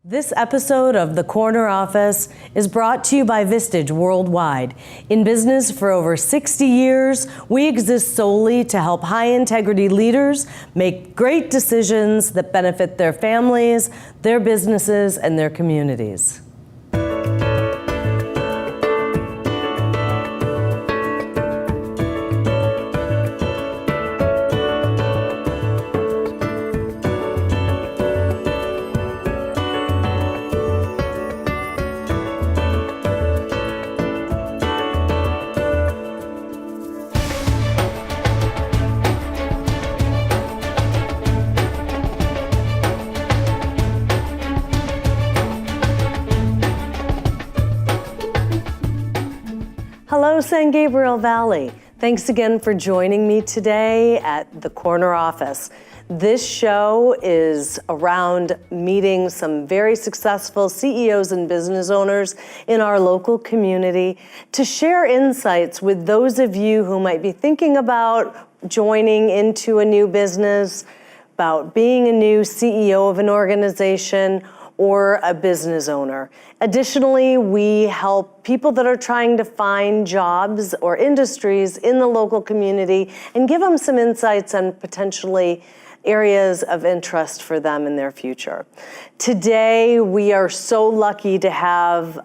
This episode of The Corner Office is brought to you by Vistage Worldwide. In business for over 60 years, we exist solely to help high-integrity leaders make great decisions that benefit their families, their businesses, and their communities. Hello, San Gabriel Valley. Thanks again for joining me today at The Corner Office. This show is around meeting some very successful CEOs and business owners in our local community to share insights with those of you who might be thinking about joining into a new business, about being a new CEO of an organization, or a business owner. Additionally, we help people that are trying to find jobs or industries in the local community and give them some insights on potentially areas of interest for them in their future. Today, we are so lucky to have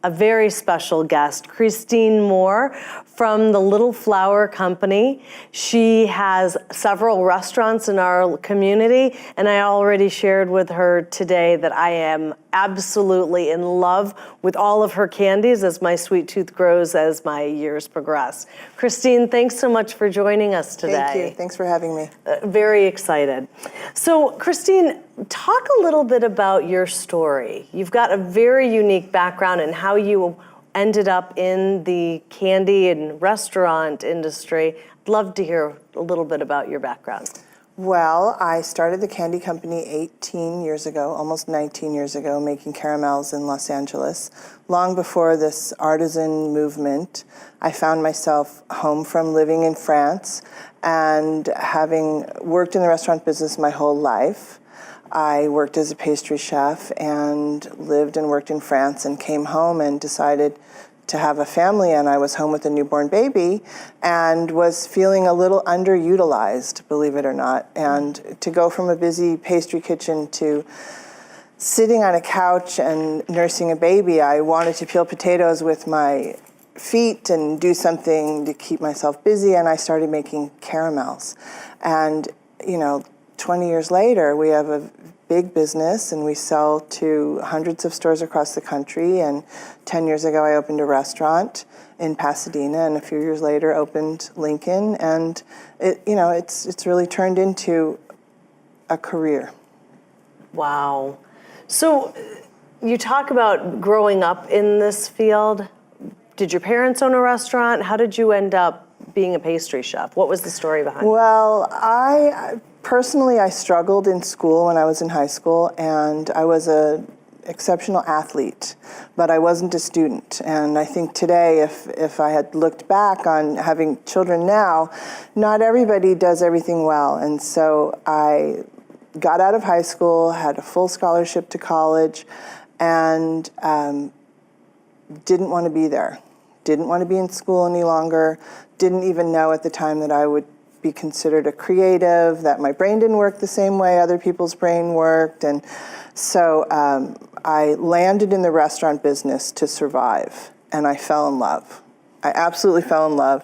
a very special guest, Christine Moore from the Little Flower Company. She has several restaurants in our community, and I already shared with her today that I am absolutely in love with all of her candies as my sweet tooth grows as my years progress. Christine, thanks so much for joining us today. Thank you. Thanks for having me. Very excited. So, Christine, talk a little bit about your story. You've got a very unique background in how you ended up in the candy and restaurant industry. I'd love to hear a little bit about your background. Well, I started the candy company 18 years ago, almost 19 years ago, making caramels in Los Angeles. Long before this artisan movement, I found myself home from living in France and having worked in the restaurant business my whole life. I worked as a pastry chef and lived and worked in France and came home and decided to have a family, and I was home with a newborn baby and was feeling a little underutilized, believe it or not. And to go from a busy pastry kitchen to sitting on a couch and nursing a baby, I wanted to peel potatoes with my feet and do something to keep myself busy, and I started making caramels. And 20 years later, we have a big business and we sell to hundreds of stores across the country. And 10 years ago, I opened a restaurant in Pasadena, and a few years later opened Lincoln. And it's really turned into a career. Wow. So you talk about growing up in this field. Did your parents own a restaurant? How did you end up being a pastry chef? What was the story behind it? Well, Personally, I struggled in school when I was in high school, and I was an exceptional athlete, but I wasn't a student. And I think today, if I had looked back on having children now, not everybody does everything well. And so I got out of high school, had a full scholarship to college, and didn't want to be there. Didn't want to be in school any longer. Didn't even know at the time that I would be considered a creative, that my brain didn't work the same way other people's brain worked. And so I landed in the restaurant business to survive, and I fell in love. I absolutely fell in love.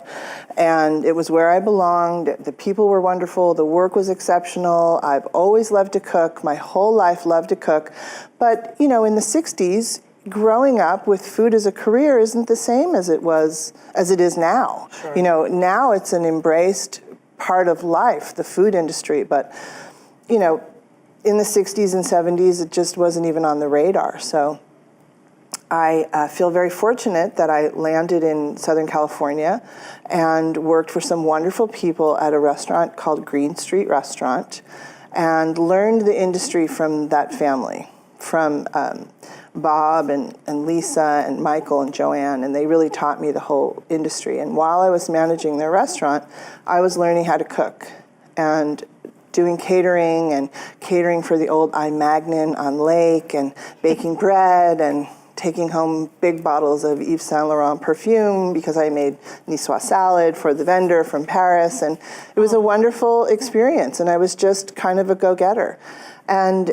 And it was where I belonged. The people were wonderful. The work was exceptional. I've always loved to cook. My whole life loved to cook. But, in the 60s, growing up with food as a career isn't the same as it is now. Sure. Now it's an embraced part of life, the food industry, but in the 60s and 70s it just wasn't even on the radar. So I feel very fortunate that I landed in Southern California and worked for some wonderful people at a restaurant called Green Street Restaurant, and learned the industry from that family, from Bob and Lisa and Michael and Joanne, and they really taught me the whole industry. And while I was managing their restaurant, I was learning how to cook. And doing catering and catering for the old I Magnin on Lake and baking bread and taking home big bottles of Yves Saint Laurent perfume because I made niçoise salad for the vendor from Paris. And it was a wonderful experience, and I was just kind of a go-getter. And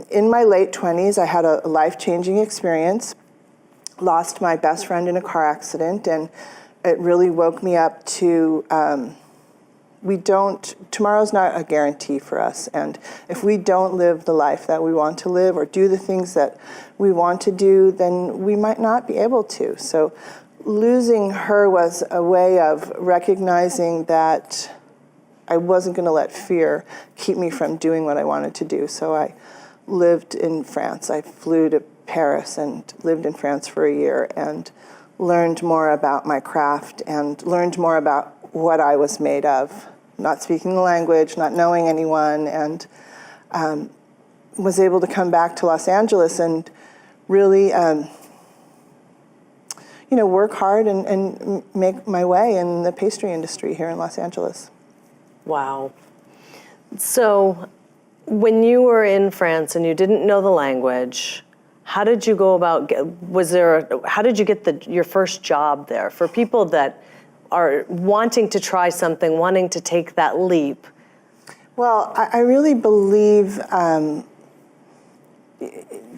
in my late 20s, I had a life-changing experience, lost my best friend in a car accident, and it really woke me up to tomorrow's not a guarantee for us. And if we don't live the life that we want to live or do the things that we want to do, then we might not be able to. So losing her was a way of recognizing that I wasn't going to let fear keep me from doing what I wanted to do. So I lived in France. I flew to Paris and lived in France for a year and learned more about my craft and learned more about what I was made of, not speaking the language, not knowing anyone, and was able to come back to Los Angeles and really work hard and make my way in the pastry industry here in Los Angeles. Wow. So when you were in France and you didn't know the language, how did you go about, how did you get your first job there? For people that are wanting to try something, wanting to take that leap. Well, I really believe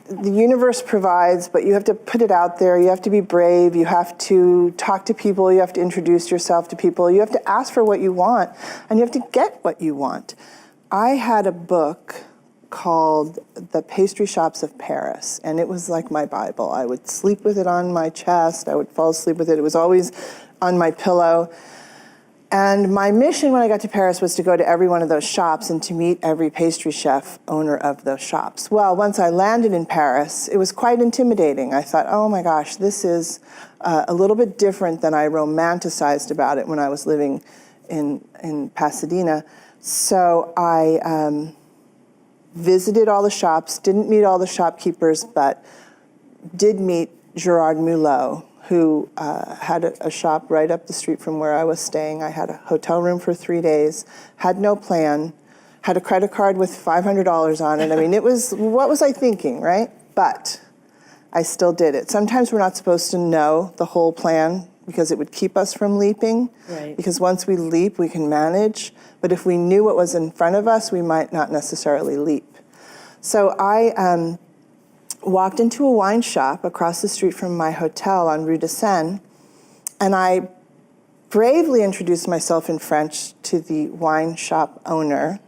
the universe provides, but you have to put it out there. You have to be brave. You have to talk to people. You have to introduce yourself to people. You have to ask for what you want, and you have to get what you want. I had a book called The Pastry Shops of Paris, and it was like my Bible. I would sleep with it on my chest. I would fall asleep with it. It was always on my pillow. And my mission when I got to Paris was to go to every one of those shops and to meet every pastry chef owner of those shops. Well, once I landed in Paris, it was quite intimidating. I thought, oh my gosh, this is a little bit different than I romanticized about it when I was living in Pasadena. So I visited all the shops, didn't meet all the shopkeepers, but did meet Gerard Mulot, who had a shop right up the street from where I was staying. I had a hotel room for 3 days, had no plan, had a credit card with $500 on it. I mean, what was I thinking, right? But I still did it. Sometimes we're not supposed to know the whole plan because it would keep us from leaping. Right. Because once we leap, we can manage. But if we knew what was in front of us, we might not necessarily leap. So I walked into a wine shop across the street from my hotel on Rue de Seine, and I bravely introduced myself in French to the wine shop owner.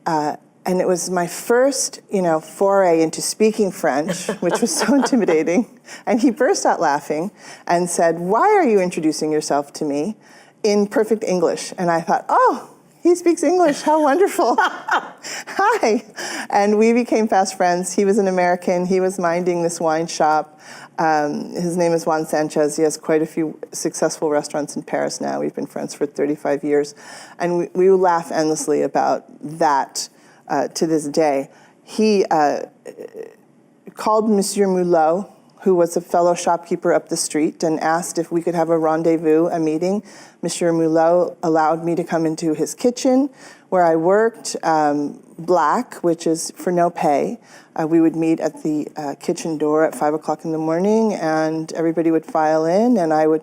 And it was my first, foray into speaking French, which was so intimidating. And he burst out laughing and said, "Why are you introducing yourself to me in perfect English?" And I thought, oh, he speaks English, how wonderful. Hi. And we became fast friends. He was an American. He was minding this wine shop. His name is Juan Sanchez. He has quite a few successful restaurants in Paris now. We've been friends for 35 years. And we laugh endlessly about that to this day. He called Monsieur Mulot, who was a fellow shopkeeper up the street, and asked if we could have a rendezvous, a meeting. Monsieur Mulot allowed me to come into his kitchen where I worked, black, which is for no pay. We would meet at the kitchen door at 5 o'clock in the morning, and everybody would file in, and I would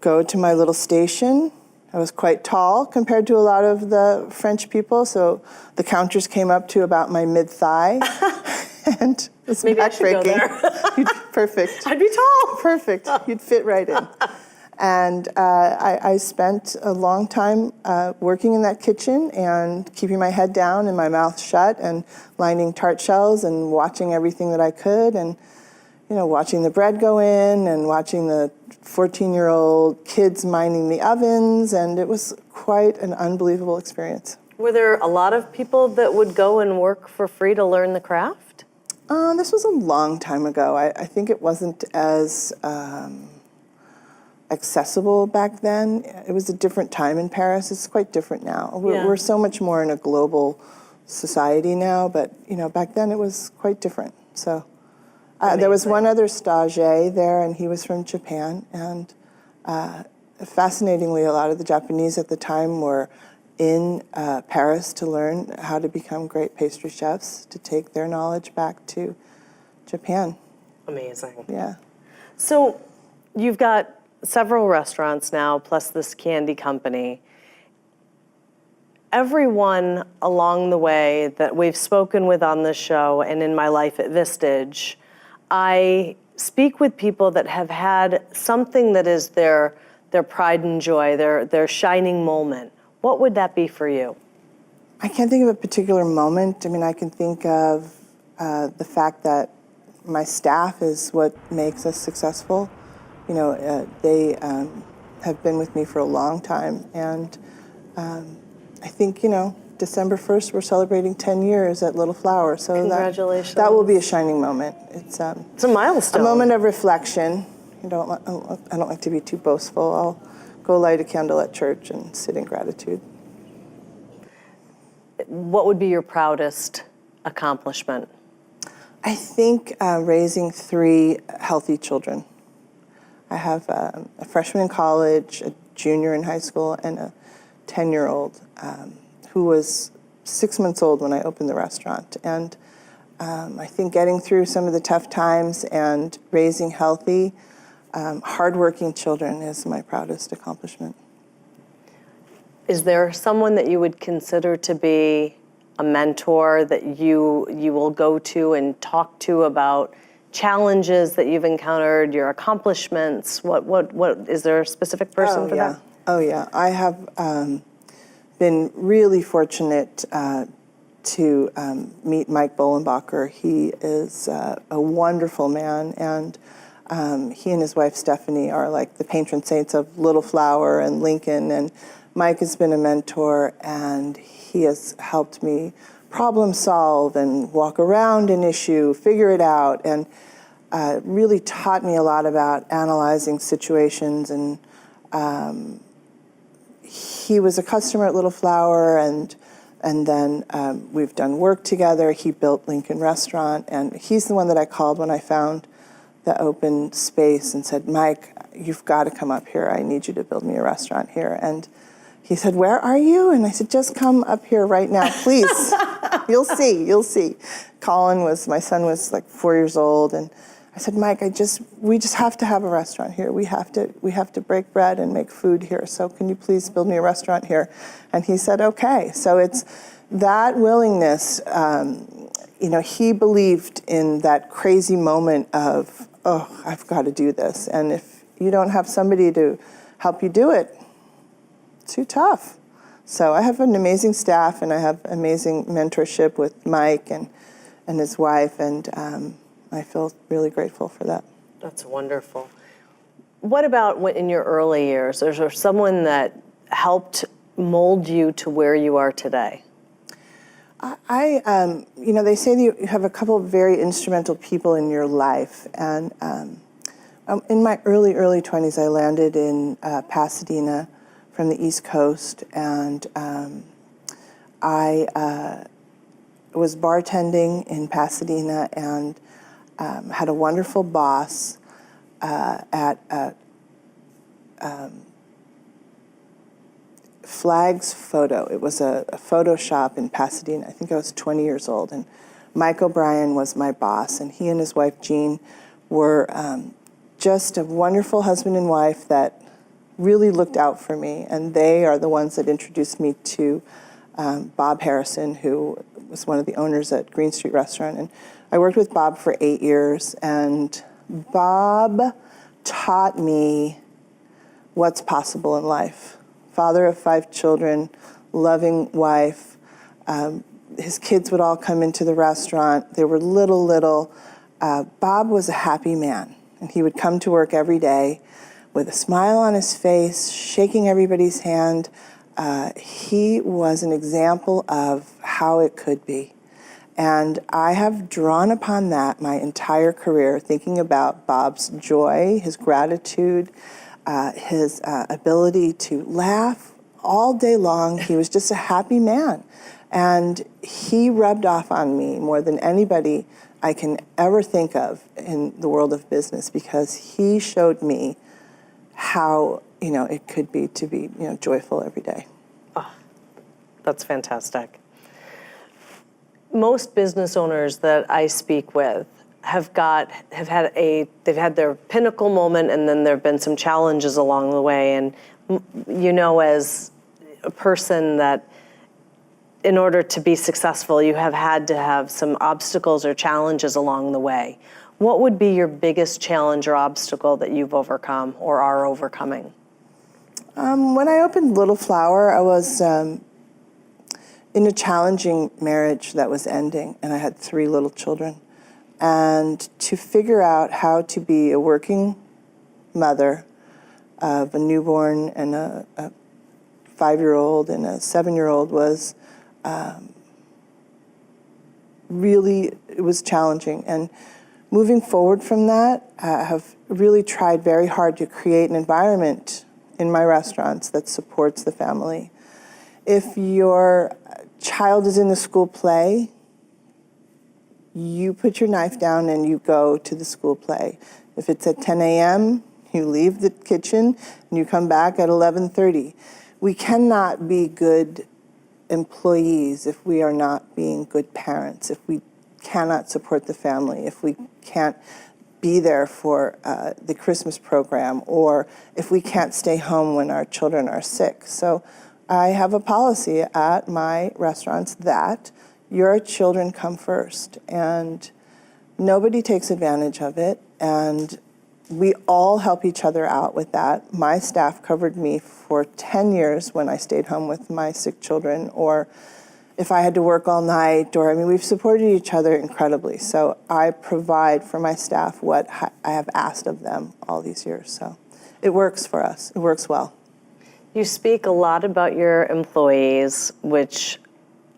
go to my little station. I was quite tall compared to a lot of the French people, so the counters came up to about my mid-thigh. And it's Maybe I should go there. Perfect. I'd be tall. Perfect. You'd fit right in. And I spent a long time working in that kitchen and keeping my head down and my mouth shut and lining tart shells and watching everything that I could and, watching the bread go in and watching the 14-year-old kids minding the ovens. And it was quite an unbelievable experience. Were there a lot of people that would go and work for free to learn the craft? This was a long time ago. I think it wasn't as accessible back then. It was a different time in Paris. It's quite different now. We're so much more in a global society now, but back then it was quite different. So there was one other stagiaire there, and he was from Japan. And fascinatingly, a lot of the Japanese at the time were in Paris to learn how to become great pastry chefs, to take their knowledge back to Japan. Amazing. Yeah. So you've got several restaurants now, plus this candy company. Everyone along the way that we've spoken with on this show and in my life at Vistage, I speak with people that have had something that is their pride and joy, their shining moment. What would that be for you? I can't think of a particular moment. I mean, I can think of the fact that my staff is what makes us successful. You know, they have been with me for a long time, and I think, you know, December 1st, we're celebrating 10 years at Little Flower, so Congratulations. that will be a shining moment. It's a milestone. A moment of reflection. I don't like to be too boastful. I'll go light a candle at church and sit in gratitude. What would be your proudest accomplishment? I think raising 3 healthy children. I have a freshman in college, a junior in high school, and a 10-year-old who was 6 months old when I opened the restaurant. And I think getting through some of the tough times and raising healthy, hardworking children is my proudest accomplishment. Is there someone that you would consider to be a mentor that you will go to and talk to about challenges that you've encountered, your accomplishments? What is there a specific person for that? Oh yeah, I have been really fortunate to meet Mike Bolenbacher. He is a wonderful man, and he and his wife Stephanie are like the patron saints of Little Flower and Lincoln, and Mike has been a mentor, and he has helped me problem solve and walk around an issue, figure it out, and really taught me a lot about analyzing situations. And he was a customer at Little Flower, and then we've done work together. He built Lincoln Restaurant, and he's the one that I called when I found the open space and said, Mike, you've got to come up here. I need you to build me a restaurant here. And he said, where are you? And I said, just come up here right now, please. You'll see. My son was like 4 years old, and I said, Mike, we just have to have a restaurant here. We have to break bread and make food here. So can you please build me a restaurant here? And he said, okay. So it's that willingness. You know, he believed in that crazy moment of, oh, I've got to do this. And if you don't have somebody to help you do it, it's too tough. So I have an amazing staff, and I have amazing mentorship with Mike and his wife, and I feel really grateful for that. That's wonderful. What about in your early years? Is there someone that helped mold you to where you are today? You know, they say that you have a couple of very instrumental people in your life, and in my early 20s, I landed in Pasadena from the East Coast, and I was bartending in Pasadena and had a wonderful boss at Flag's Photo. It was a photo shop in Pasadena. I think I was 20 years old, and Mike O'Brien was my boss, and he and his wife Jean were just a wonderful husband and wife that really looked out for me, and they are the ones that introduced me to Bob Harrison, who was one of the owners at Green Street Restaurant. And I worked with Bob for 8 years, and Bob taught me what's possible in life. Father of 5 children, loving wife. His kids would all come into the restaurant. They were little. Bob was a happy man, and he would come to work every day with a smile on his face, shaking everybody's hand. He was an example of how it could be. And I have drawn upon that my entire career, thinking about Bob's joy, his gratitude, his ability to laugh all day long. He was just a happy man. And he rubbed off on me more than anybody I can ever think of in the world of business, because he showed me how, it could be to be, joyful every day. That's fantastic. Most business owners that I speak with they've had their pinnacle moment, and then there have been some challenges along the way. And as a person that, in order to be successful, you have had to have some obstacles or challenges along the way. What would be your biggest challenge or obstacle that you've overcome or are overcoming? When I opened Little Flower, I was in a challenging marriage that was ending, and I had 3 little children. And to figure out how to be a working mother of a newborn and a 5-year-old and a 7-year-old was it was challenging. And moving forward from that, I have really tried very hard to create an environment in my restaurants that supports the family. If your child is in the school play, you put your knife down and you go to the school play. If it's at 10 a.m., you leave the kitchen and you come back at 11:30. We cannot be good employees if we are not being good parents, if we cannot support the family, if we can't be there for the Christmas program, or if we can't stay home when our children are sick. So I have a policy at my restaurants that your children come first, and nobody takes advantage of it, and we all help each other out with that. My staff covered me for 10 years when I stayed home with my sick children, or if I had to work all night, we've supported each other incredibly. So I provide for my staff what I have asked of them all these years. So it works for us. It works well. You speak a lot about your employees, which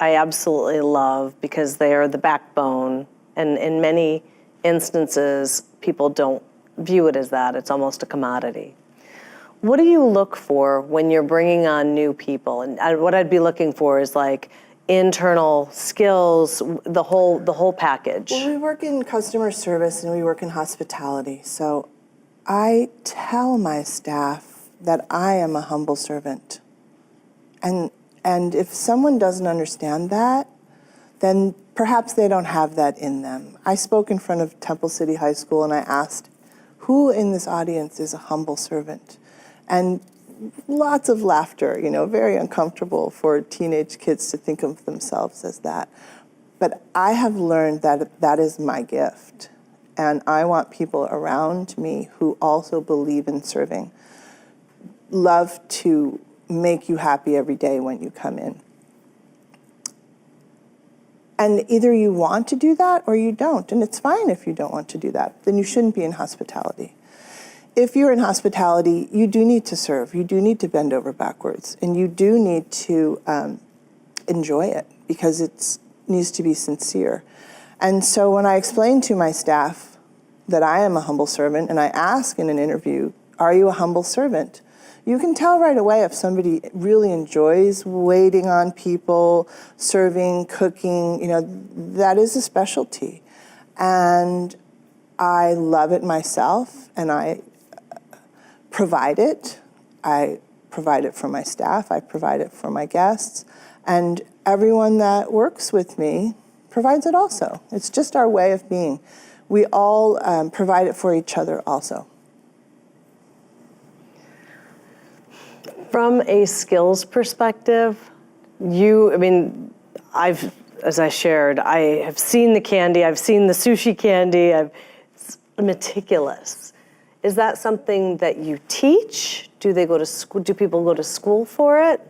I absolutely love because they are the backbone. And in many instances, people don't view it as that. It's almost a commodity. What do you look for when you're bringing on new people? And what I'd be looking for is like internal skills, the whole package. Well, we work in customer service and we work in hospitality. So I tell my staff that I am a humble servant. And if someone doesn't understand that, then perhaps they don't have that in them. I spoke in front of Temple City High School and I asked, who in this audience is a humble servant? And lots of laughter, very uncomfortable for teenage kids to think of themselves as that. But I have learned that that is my gift. And I want people around me who also believe in serving, love to make you happy every day when you come in. And either you want to do that or you don't. And it's fine if you don't want to do that. Then you shouldn't be in hospitality. If you're in hospitality, you do need to serve. You do need to bend over backwards. And you do need to enjoy it because it needs to be sincere. And so when I explain to my staff that I am a humble servant, and I ask in an interview, are you a humble servant? You can tell right away if somebody really enjoys waiting on people, serving, cooking, that is a specialty. And I love it myself, and I provide it. I provide it for my staff, I provide it for my guests, and everyone that works with me provides it also. It's just our way of being. We all provide it for each other also. From a skills perspective, as I shared, I have seen the candy, I've seen the sushi candy, it's meticulous. Is that something that you teach? Do they go to school? Do people go to school for it?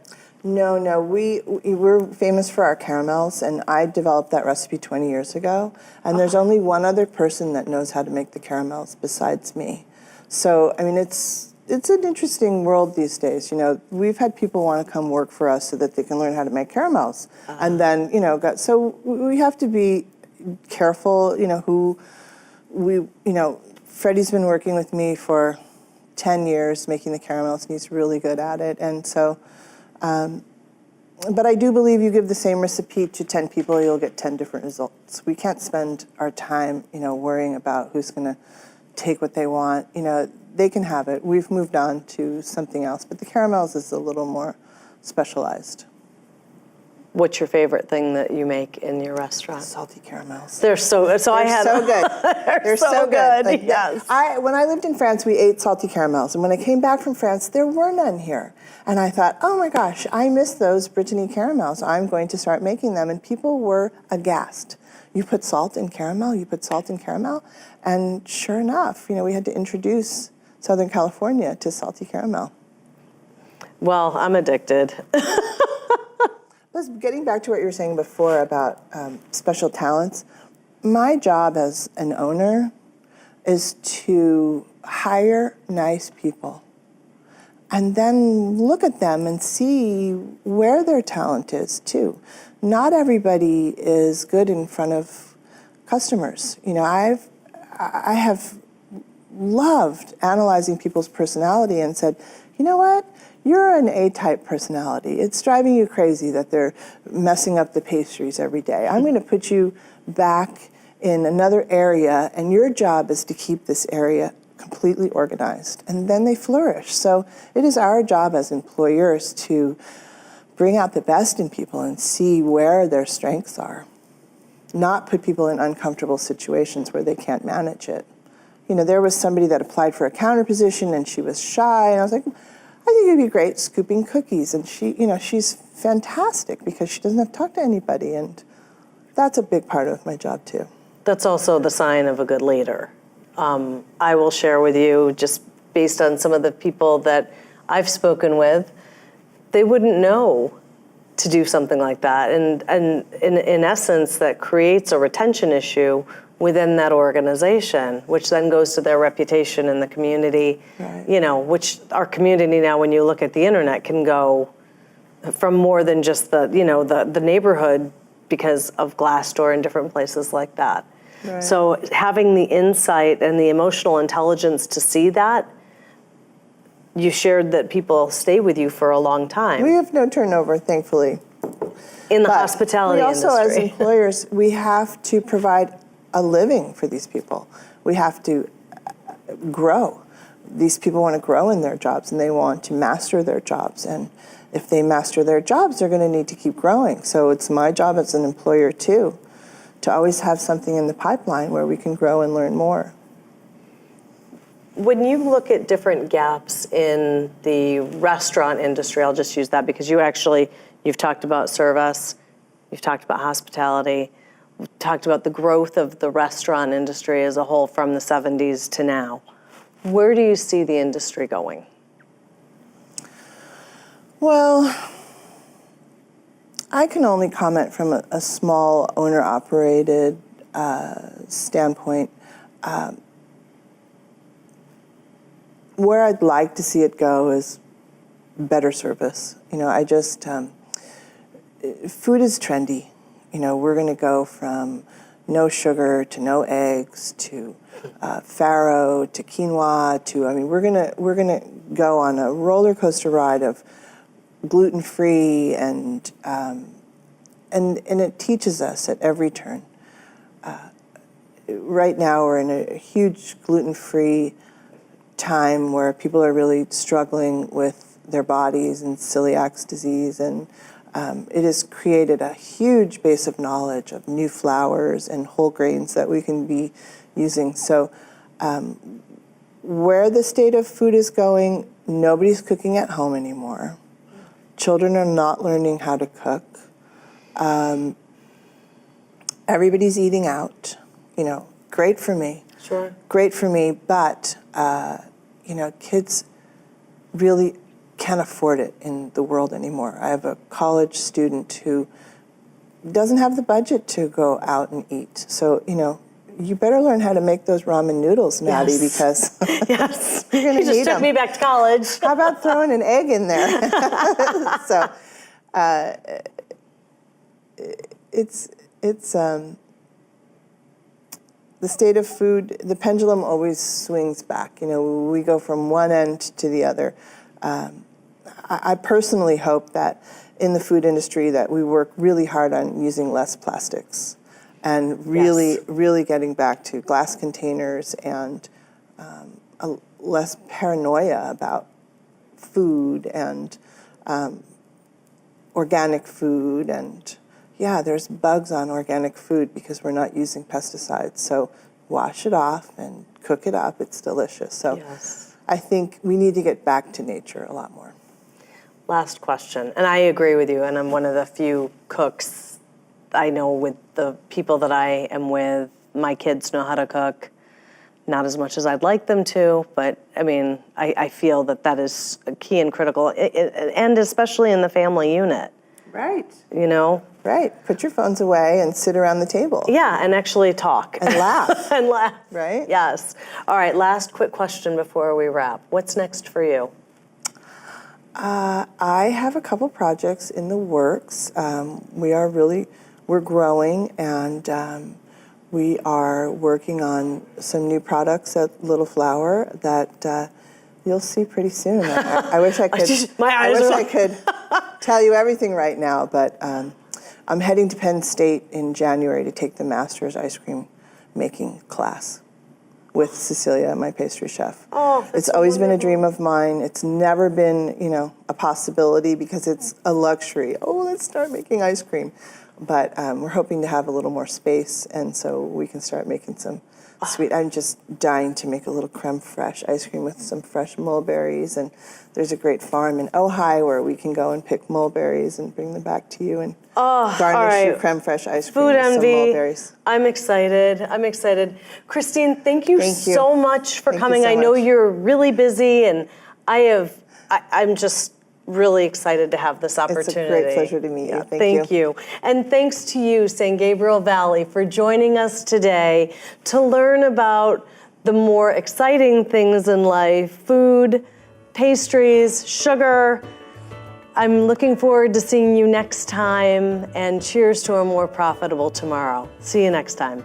No, we're famous for our caramels, and I developed that recipe 20 years ago, and there's only one other person that knows how to make the caramels besides me. So, it's an interesting world these days. We've had people want to come work for us so that they can learn how to make caramels. And then, so we have to be careful, Freddie's been working with me for 10 years making the caramels, and he's really good at it. And so, but I do believe you give the same recipe to 10 people, you'll get 10 different results. We can't spend our time, worrying about who's going to take what they want. They can have it. We've moved on to something else, but the caramels is a little more specialized. What's your favorite thing that you make in your restaurant? Salty caramels. They're so good. They're so good. Like, yes. When I lived in France, we ate salty caramels. And when I came back from France, there were none here. And I thought, oh my gosh, I miss those Brittany caramels. I'm going to start making them. And people were aghast. You put salt in caramel, you put salt in caramel. And sure enough, we had to introduce Southern California to salty caramel. Well, I'm addicted. Getting back to what you were saying before about special talents, my job as an owner is to hire nice people and then look at them and see where their talent is too. Not everybody is good in front of customers. I have loved analyzing people's personality and said, you know what? You're an A-type personality. It's driving you crazy that they're messing up the pastries every day. I'm going to put you back in another area, and your job is to keep this area completely organized. And then they flourish. So it is our job as employers to bring out the best in people and see where their strengths are, not put people in uncomfortable situations where they can't manage it. There was somebody that applied for a counter position, and she was shy, and I was like, I think it'd be great scooping cookies. And she's fantastic because she doesn't have to talk to anybody. And that's a big part of my job too. That's also the sign of a good leader. I will share with you, just based on some of the people that I've spoken with, they wouldn't know to do something like that. And in essence, that creates a retention issue within that organization, which then goes to their reputation in the community, right. Which our community now, when you look at the internet, can go from more than just the neighborhood because of Glassdoor and different places like that. Right. So having the insight and the emotional intelligence to see that, you shared that people stay with you for a long time. We have no turnover, thankfully. In the hospitality industry. We also, as employers, we have to provide a living for these people. We have to grow. These people want to grow in their jobs and they want to master their jobs. And if they master their jobs, they're going to need to keep growing. So it's my job as an employer too, to always have something in the pipeline where we can grow and learn more. When you look at different gaps in the restaurant industry, I'll just use that because you've talked about service, you've talked about hospitality, we've talked about the growth of the restaurant industry as a whole from the 70s to now. Where do you see the industry going? Well, I can only comment from a small owner-operated standpoint. Where I'd like to see it go is better service. Food is trendy. We're going to go from no sugar to no eggs to farro to quinoa we're gonna go on a roller coaster ride of gluten-free and it teaches us at every turn. Right now we're in a huge gluten-free time where people are really struggling with their bodies and celiac disease, and it has created a huge base of knowledge of new flours and whole grains that we can be using. So where the state of food is going, nobody's cooking at home anymore. Children are not learning how to cook. Everybody's eating out. Great for me. Sure. Great for me, but kids really can't afford it in the world anymore. I have a college student who doesn't have the budget to go out and eat. So, you better learn how to make those ramen noodles, Maddie, yes. because yes. you're going to need them. You just took me back to college. How about throwing an egg in there? So, it's the state of food, the pendulum always swings back. We go from one end to the other. I personally hope that in the food industry that we work really hard on using less plastics and really getting back to glass containers and less paranoia about food and organic food, and yeah, there's bugs on organic food because we're not using pesticides. So wash it off and cook it up. It's delicious. So Yes. I think we need to get back to nature a lot more. Last question, and I agree with you, and I'm one of the few cooks I know with the people that I am with. My kids know how to cook, not as much as I'd like them to, but I mean, I feel that is key and critical, and especially in the family unit. Right. You know? Right. Put your phones away and sit around the table. Yeah, and actually talk. And laugh. And laugh. Right? Yes. All right, last quick question before we wrap. What's next for you? I have a couple projects in the works. We're growing, and we are working on some new products at Little Flower that you'll see pretty soon. I wish I could. I could tell you everything right now, but I'm heading to Penn State in January to take the master's ice cream making class with Cecilia, my pastry chef. Oh, it's always been a dream of mine. It's never been, a possibility because it's a luxury. Oh, let's start making ice cream. But we're hoping to have a little more space, and so we can start making some sweet. I'm just dying to make a little creme fraiche ice cream with some fresh mulberries, and there's a great farm in Ojai where we can go and pick mulberries and bring them back to you and garnish your creme fraiche ice cream with some mulberries. I'm excited. Christine, thank you so much for coming. I know you're really busy, and I'm just really excited to have this opportunity. It's a great pleasure to meet you. Thank you. And thanks to you, San Gabriel Valley, for joining us today to learn about the more exciting things in life: food, pastries, sugar. I'm looking forward to seeing you next time, and cheers to a more profitable tomorrow. See you next time.